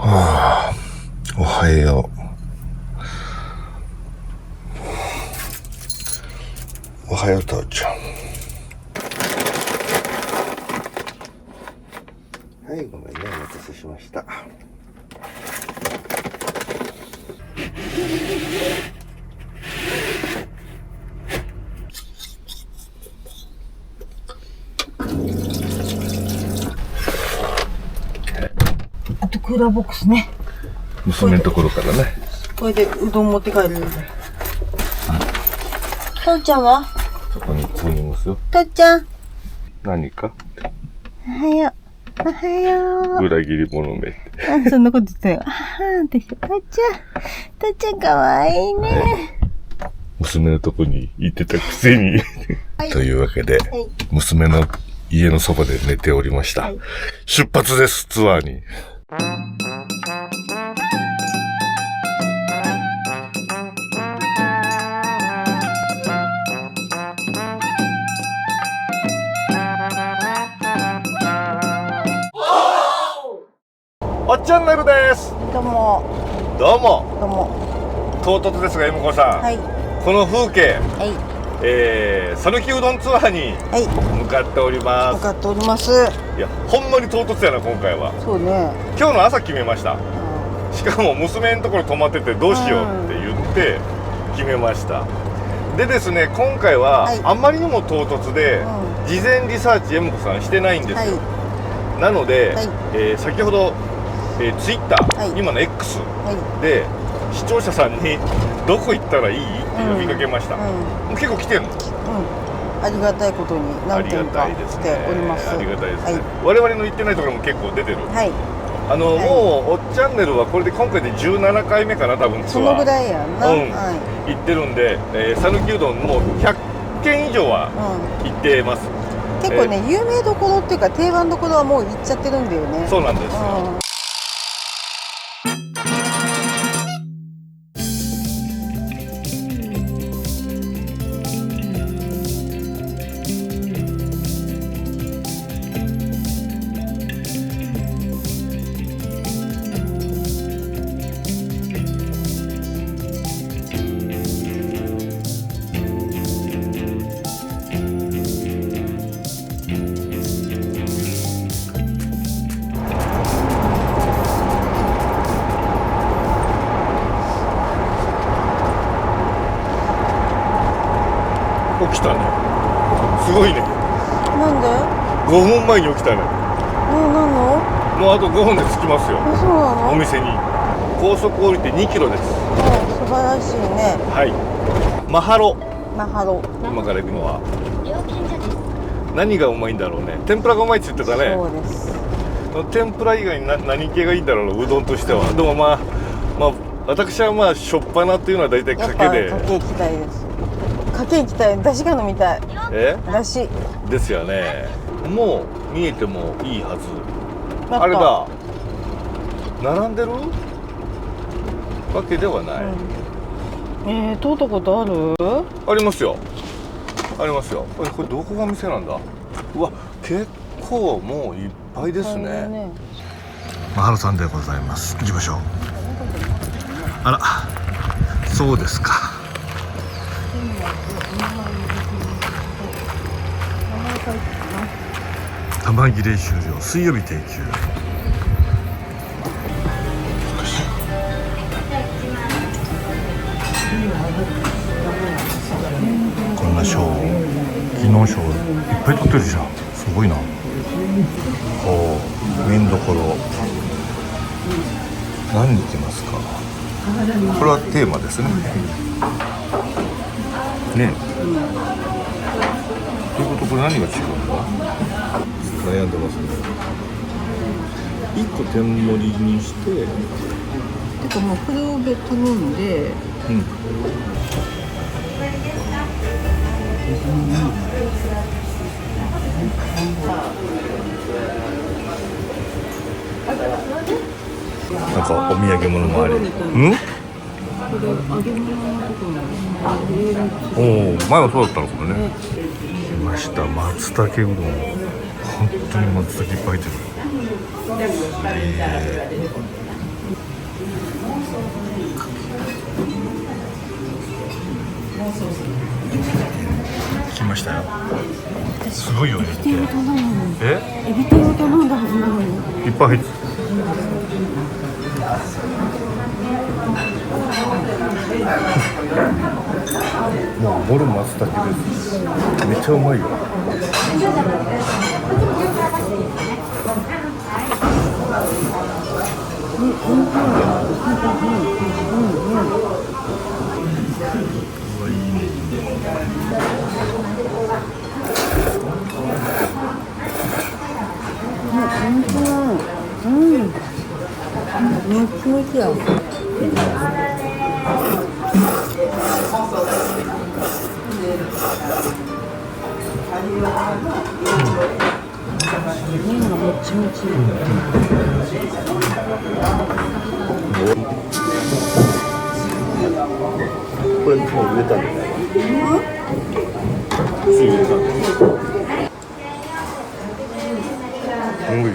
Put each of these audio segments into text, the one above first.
はあ、おはよう。おはよう、父ちゃん。はい、ごめんね、お待たせしました。あとクーラーボックスね。娘のところからね。これでうどん持って帰る。父ちゃんは？そこにいますよ。父ちゃん。何か？おはよう。おはよう。裏切り者め。そんなこと言ってたよ。あはんってして。父ちゃんかわいいね。娘のとこに行ってたくせに。はい、というわけで、はい、娘の家のそばで寝ておりました。はい、出発です、ツアーに。おっちゃんねるです。どうも。どうも。どうも。唐突ですが、M子さん。はい。この風景。はい。讃岐うどんツアーに向かっております。向かっております。いや、ほんまに唐突やな、今回は。そうね。今日の朝決めました。しかも娘のところ泊まっててどうしようって言って決めました。でですね、今回はあんまりにも唐突で、事前リサーチ M 子さんしてないんですよ。なので、先ほど、Twitter、今の X で視聴者さんにどこ行ったらいいって呼びかけました。結構来てるの。ありがたいことに何件か来ております。ありがたいですね。我々の行ってないところも結構出てる。もうおっチャンネルはこれで今回で17回目かな、多分ツアー。そのぐらいやんな。行ってるんで、讃岐うどんもう100軒以上は行ってます。結構ね、有名どころっていうか定番どころはもう行っちゃってるんだよね。そうなんですよ。起きたね。すごいね。なんで？5分前に起きたね。なんの？もうあと5分で着きますよ。そうなの？お店に。高速降りて2キロです。素晴らしいね。はい。マハロ。マハロ。今から行くのは何がうまいんだろうね。天ぷらがうまいって言ってたね。そうです。天ぷら以外に何系がいいんだろう、うどんとしては。でもまあ私はしょっぱなっていうのは大体かけで。かけ行きたいです。かけ行きたい。だしが飲みたい。だしですよね。もう見えてもいいはず。あれだ、並んでるわけではない。通ったことある？ありますよ、ありますよ。これどこが店なんだ。うわ、結構もういっぱいですね。マハロさんでございます。行きましょう。あら、そうですか。玉切れ終了、水曜日定休。こんな賞、昨日賞いっぱい取ってるじゃん。すごいな。こうメインどころ何に行きますか。これはテーマですね。ねえ、ということこれ何が違うんだ。悩んでますね。1個天盛りにしててかもうこれを頼んで、なんかお土産物もあり。おお、前はそうだったのかもね。来ました、松茸うどん。本当に松茸いっぱい入ってる。来ましたよ。すごいよね。エビ天を頼んだのに。え？エビ天を頼んだはずなのに。いっぱい入ってもうボル松茸です。めっちゃうまいよ。めっちゃ美味しいよ。麺がめっちゃ美味しい。これもう入れたんだよね。つゆ入れたんだよ。すごい。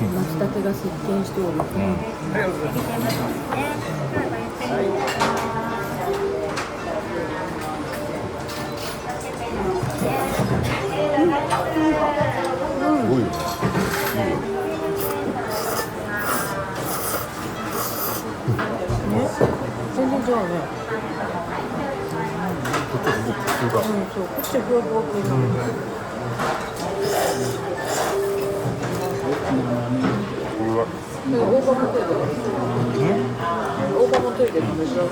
松茸が席巻しておる。すごいよね。全然違うね。こっちはすごく普通だ。そう、こっちはふわふわ系なの。大葉もといで食べちゃ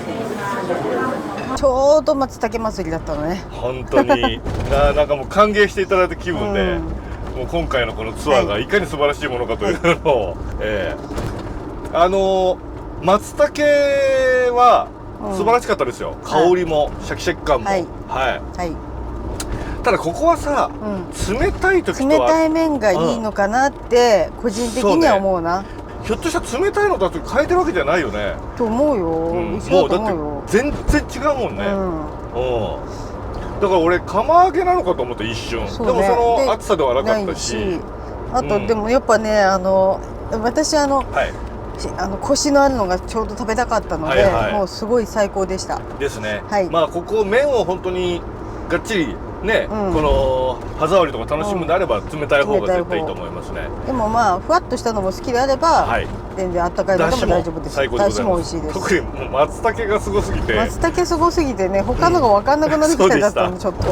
う。ちょうど松茸祭りだったのね。本当になんかもう歓迎していただいた気分で、もう今回のこのツアーがいかに素晴らしいものかというのを、松茸は素晴らしかったですよ。香りもシャキシャキ感も。はい。ただここはさ、冷たい時とは冷たい麺がいいのかなって個人的には思うな。ひょっとしたら冷たいのだと変えてるわけじゃないよね。と思うよ。もうだって全然違うもんね。だから俺釜揚げなのかと思って一瞬。でもその厚さではなかったし。あとでもやっぱね私コシのあるのがちょうど食べたかったので、もうすごい最高でした。ですね。まあここ麺を本当にがっちりね、この歯触りとか楽しむんであれば冷たい方が絶対いいと思いますね。でもまあふわっとしたのも好きであれば全然あったかいのでも大丈夫です。最高でございます。だしも美味しいです。特に松茸がすごすぎて、松茸すごすぎてね、他のが分かんなくなってきただったんでちょっと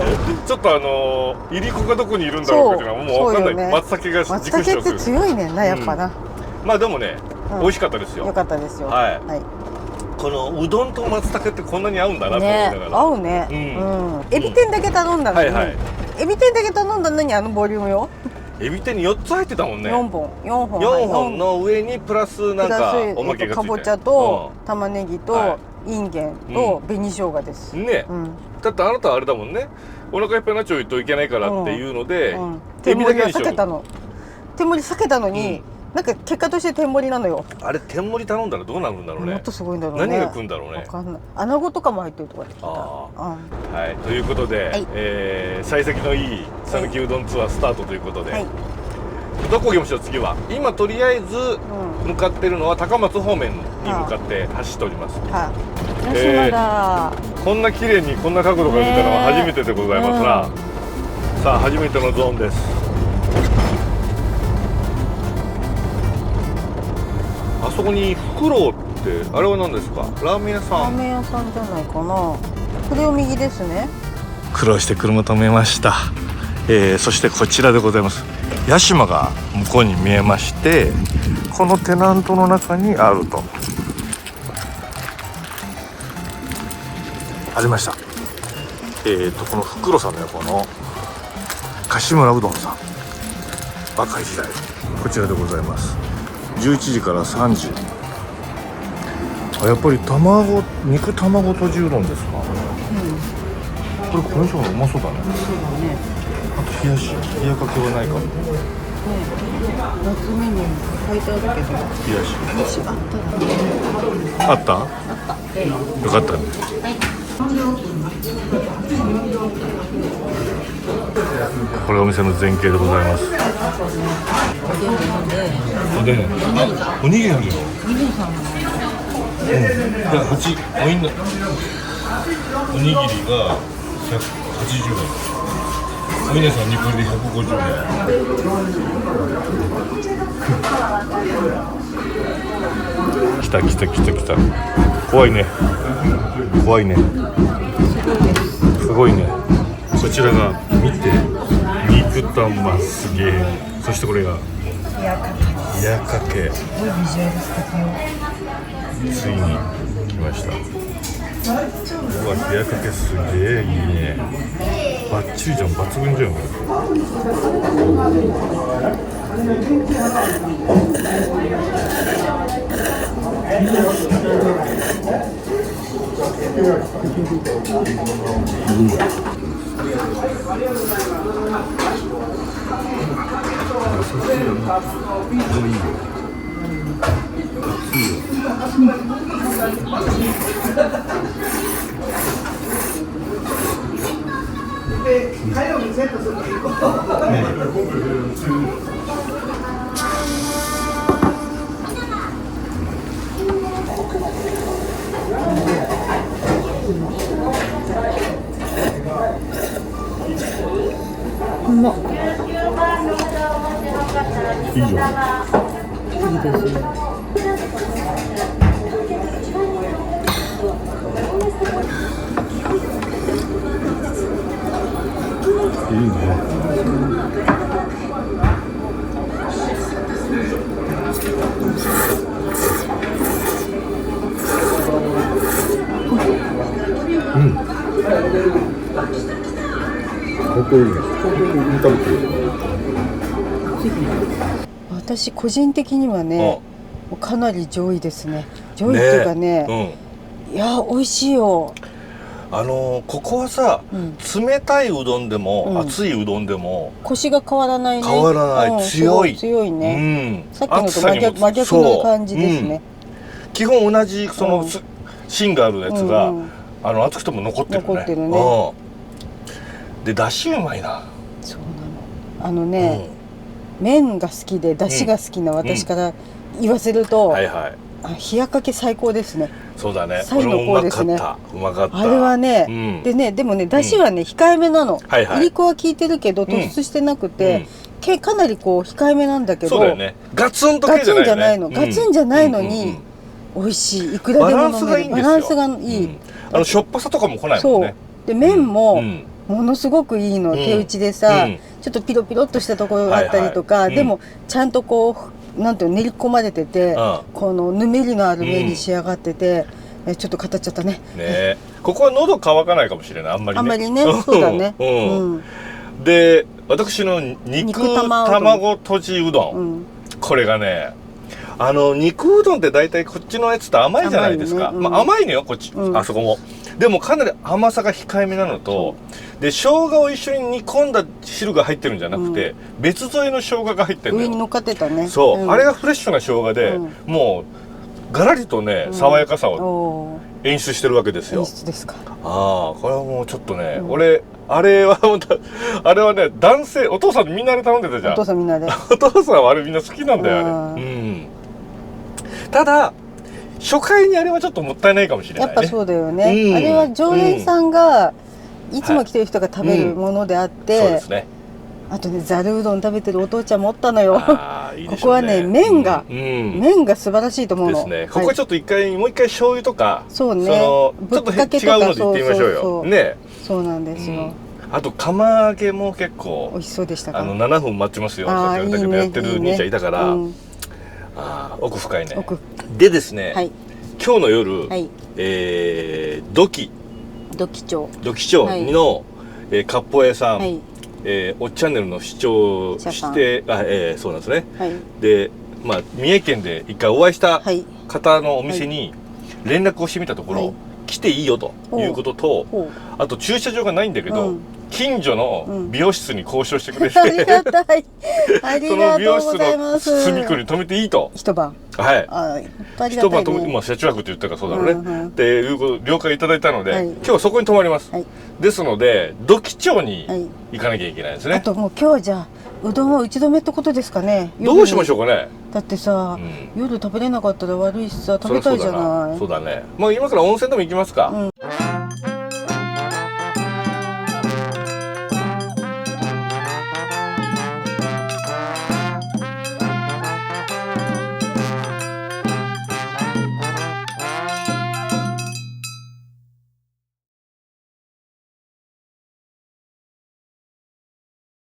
いりこがどこにいるんだろうっていうのはもう分かんない。松茸が松茸って強いねんな、やっぱな。まあでもね、美味しかったですよ。よかったですよ。はい。このうどんと松茸ってこんなに合うんだなと思いながら。合うね。エビ天だけ頼んだのに、エビ天だけ頼んだのにボリュームよ。エビ天に4つ入ってたもんね。4本の上にプラスなんかおまけがついて、かぼちゃと玉ねぎとインゲンと紅生姜ですね。だってあなたあれだもんね、お腹いっぱいになっちゃうといけないからっていうのでエビだけにしよう。天盛り避けたのに、なんか結果として天盛りなのよ。あれ天盛り頼んだらどうなるんだろうね。もっとすごいんだろうね。何が来るんだろうね。わかんない。穴子とかも入ってるとか言ってた。はい、ということで、幸先のいい讃岐うどんツアースタートということで、どこ行きましょう。次は今とりあえず向かってるのは高松方面に向かって走っております。こんな綺麗にこんな角度が出たのは初めてでございますな。さあ初めてのゾーンです。あそこにフクロウってあれは何ですか。ラーメン屋さん。ラーメン屋さんじゃないかな。これを右ですね。苦労して車止めました。そしてこちらでございます。屋島が向こうに見えまして、このテナントの中にあると。ありました。このフクロウさんの横の柏村うどんさん、若い時代、こちらでございます。11時から3時。やっぱり肉卵とじうどんですか。これ以上のうまそうだね。あと冷やかけはないかも。夏メニュー書いてあるけど。冷やしあった。よかったね。これお店の前景でございます。で、おにぎりあるよ。じゃあおにぎりが180円。お稲さんにこれで150円。来た。怖いね。すごいね。こちらが見て、肉玉すげえ。そしてこれが冷やかけ。ついに来ました。うわ、冷やかけすげえいいね。バッチリじゃん、抜群じゃん。いいじゃん。いいですね。いいね。うん。ここいいね。食べてる。私個人的にはね、かなり上位ですね。上位っていうかね、いや美味しいよ。ここはさ、冷たいうどんでも、熱いうどんでもコシが変わらないね。変わらない、強いね。さっきのと真逆の感じですね。基本同じその芯があるやつが熱くても残ってるね。で出汁うまいな。そうなの。麺が好きで出汁が好きな私から言わせると、冷やかけ最高ですね。そうだね。最の高ですね。うまかった。あれはね、でもね、出汁はね控えめなの。いりこは効いてるけど突出してなくて、かなりこう控えめなんだけど。そうだよね。ガツンと系じゃないの。ガツンじゃないのに美味しい。いくらでも飲める。バランスがいい。しょっぱさとかも来ないもんね。で麺もものすごくいいの。手打ちでさ、ちょっとピロピロっとしたところがあったりとか、でもちゃんとこうなんていうの練り込まれてて、このぬめりのある麺に仕上がってて、ちょっと語っちゃったね。ここは喉乾かないかもしれない。あんまりね。そうだね。で、私の肉卵とじうどん、これがね、肉うどんって大体こっちのやつって甘いじゃないですか。甘いのよこっち、あそこも。でもかなり甘さが控えめなのと、で生姜を一緒に煮込んだ汁が入ってるんじゃなくて、別添えの生姜が入ってるのよ。上に乗っかってたね。そう、あれがフレッシュな生姜で、もうガラリとね爽やかさを演出してるわけですよ。演出ですか。これはもうちょっとね、俺あれはね、男性お父さんみんなで頼んでたじゃん。お父さんみんなで。お父さんはあれみんな好きなんだよね。ただ初回にあれはちょっともったいないかもしれないね。やっぱそうだよね。あれは常連さんがいつも来てる人が食べるものであって、そうですね。あとね、ざるうどん食べてるお父ちゃんもおったのよ。ここはね、麺が素晴らしいと思うの。ここはちょっともう一回醤油とか、そうね、ちょっと違うので行ってみましょうよ。ね。そうなんですよ。あと釜揚げも結構美味しそうでしたか。7分待ちますよ。やってる兄ちゃんいたから、奥深いね。でですね、今日の夜、土器町の割烹屋さん、おっチャンネルの視聴して、そうなんですね。で、三重県で一回お会いした方のお店に連絡をしてみたところ、来ていいよということと、あと駐車場がないんだけど、近所の美容室に交渉してくれて、ありがたい。ありそのがとう美容室ございます。の隅っこに泊めていいと。一晩。はい。あ、ありが一たいね。晩まあ車中泊って言ったからそうだろうね、うんうんっていうこと了解いただいたので、はい今日はそこに泊まります、はいですので土器町にはい行かなきゃいけないですね、あともう今日じゃあうどんは打ち止めってことですかね。どうしましょう。うかね。だってさ、うん夜食べれなかったら悪いしさ、食べたいじゃない。そうだね。まあ今から温泉でも行きますか。うん